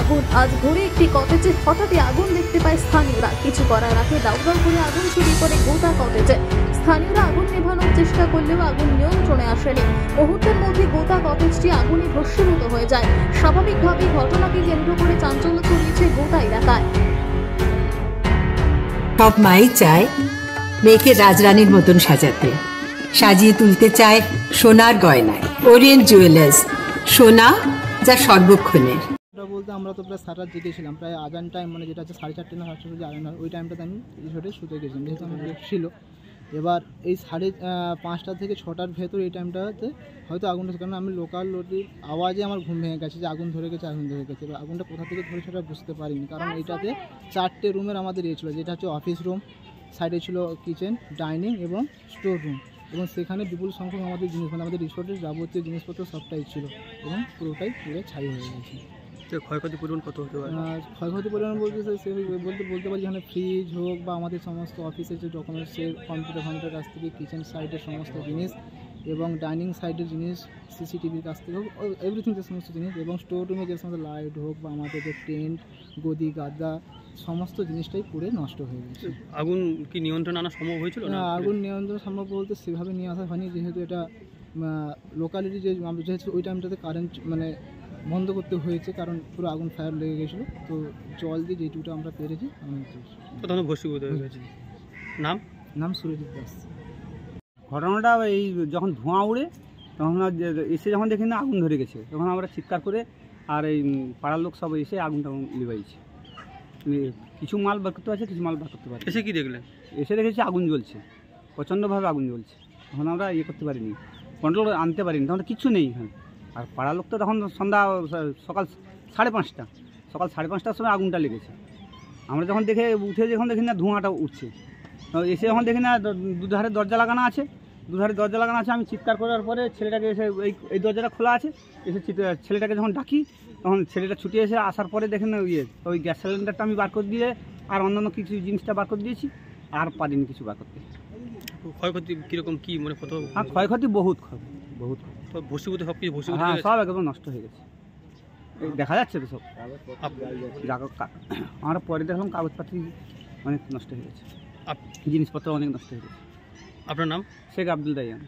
আগুন। আজ ভোরে একটি কটেজে হঠাৎই আগুন দেখতে পায় স্থানীয়রা। কিছু করার আগে দাউ দাউ করে আগুন ছড়িয়ে পড়ে গোটা কটেজে। স্থানীয়রা আগুন নেভানোর চেষ্টা করলেও আগুন নিয়ন্ত্রণে আসেনি। মুহূর্তের মধ্যে গোটা কটেজটি আগুনে ভস্মীভূত হয়ে যায়। স্বাভাবিকভাবেই ঘটনাকে কেন্দ্র করে চাঞ্চল্য ছড়িয়েছে গোটা এলাকায়। সব মাই চায় মেয়েকে রাজরানীর মতন সাজাতে, সাজিয়ে তুলতে চায় সোনার গয়নায়। ওরিয়েন্ট জুয়েলার্স, সোনা যা সর্বক্ষণের। বলতে আমরা তো প্রায় সারা জেগেছিলাম, প্রায় আজান টাইম মানে যেটা হচ্ছে 4:30 না 5:30 আজান হয়, ওই টাইমটাতে আমি রিসোর্টে শুতে গেছিলাম। যেহেতু আমার ব্রেক ছিল, এবার এই 5:30 থেকে 6টার ভেতর এই টাইমটাতে হয়তো আগুনটা, কারণ আমি লোকাল লোকের আওয়াজে আমার ঘুম ভেঙে গেছে যে আগুন ধরে গেছে। এবার আগুনটা কোথা থেকে ধরে সেটা বুঝতে পারিনি, কারণ এইটাতে 4টে রুমের আমাদের ছিল, যেটা হচ্ছে অফিস রুম, সাইডে ছিল কিচেন, ডাইনিং এবং স্টোর রুম, এবং সেখানে বিপুল সংখ্যক আমাদের জিনিস, মানে আমাদের রিসোর্টের যাবতীয় জিনিসপত্র সবটাই ছিল, এবং পুরোটাই পুরো ছাই হয়ে গেছে। ক্ষয়ক্ষতির পরিমাণ কত হতে পারে? ক্ষয়ক্ষতির পরিমাণ বলতে পারি যেখানে ফ্রিজ হোক বা আমাদের সমস্ত অফিসের যে ডকুমেন্টসের কম্পিউটার কাছ থেকে, কিচেন সাইডের সমস্ত জিনিস এবং ডাইনিং সাইডের জিনিস, সিসিটিভির কাছ থেকে হোক, এভরিথিং যে সমস্ত জিনিস, এবং স্টোর রুমে যে সমস্ত লাইট হোক বা আমাদের যে টেন্ট, গদি গাদা, সমস্ত জিনিসটাই পুরো নষ্ট হয়ে গেছে। আগুন কি নিয়ন্ত্রণে আনা সম্ভব হয়েছিল? না, আগুন নিয়ন্ত্রণ সম্ভব বলতে সেভাবে নিয়ে আসা হয়নি, যেহেতু এটা লোকালিটি যে যেহেতু ওই টাইমটাতে কারেন্ট মানে বন্ধ করতে হয়েছে, কারণ পুরো আগুন ফায়ার লেগে গেছিলো। তো জল দিয়ে যেটুকুটা আমরা পেরেছি তখন ভস্মীভূত হয়ে গেছে। নাম সুরজিৎ দাস। ঘটনাটা এই যখন ধোঁয়া উড়ে তখন এসে যখন দেখি না আগুন ধরে গেছে, তখন আমরা চিৎকার করে আর এই পাড়ার লোক সব এসে আগুনটা লিভাইছে। কিছু মাল বার করতে পারছে, কিছু মাল বার করতে পারছে। এসে কি দেখলেন? এসে দেখেছি আগুন জ্বলছে, প্রচণ্ডভাবে আগুন জ্বলছে। তখন আমরা করতে পারিনি, কন্ট্রোল আনতে পারিনি, তখন কিছু নেই এখানে। আর পাড়ার লোক তো তখন সকাল 5:30টার সময় আগুনটা লেগেছে। আমরা যখন যখন দেখি না ধোঁয়াটা উঠছে, এসে যখন দেখি না দুধারে দরজা লাগানো আছে, আমি চিৎকার করার পরে ছেলেটাকে এসে এই দরজাটা খোলা আছে, এসে ছেলেটাকে যখন ডাকি তখন ছেলেটা ছুটে এসে আসার পরে দেখেন ওই গ্যাস সিলিন্ডারটা আমি বার করে দিয়ে আর অন্যান্য কিছু জিনিসটা বার করে দিয়েছি, আর পারিনি কিছু বার করতে। ক্ষয়ক্ষতি কীরকম কী মানে কত? হ্যাঁ, ক্ষয়ক্ষতি বহুত ভস্মীভূত সব কিছু ভস্মীভূত? হ্যাঁ, সব একদম নষ্ট হয়ে গেছে, দেখা যাচ্ছে তো সব। আমরা পরে দেখলাম কাগজপাতি অনেক নষ্ট হয়ে গেছে, জিনিসপত্র অনেক নষ্ট হয়ে গেছে। আপনার নাম? শেখ আব্দুল দাইয়ান।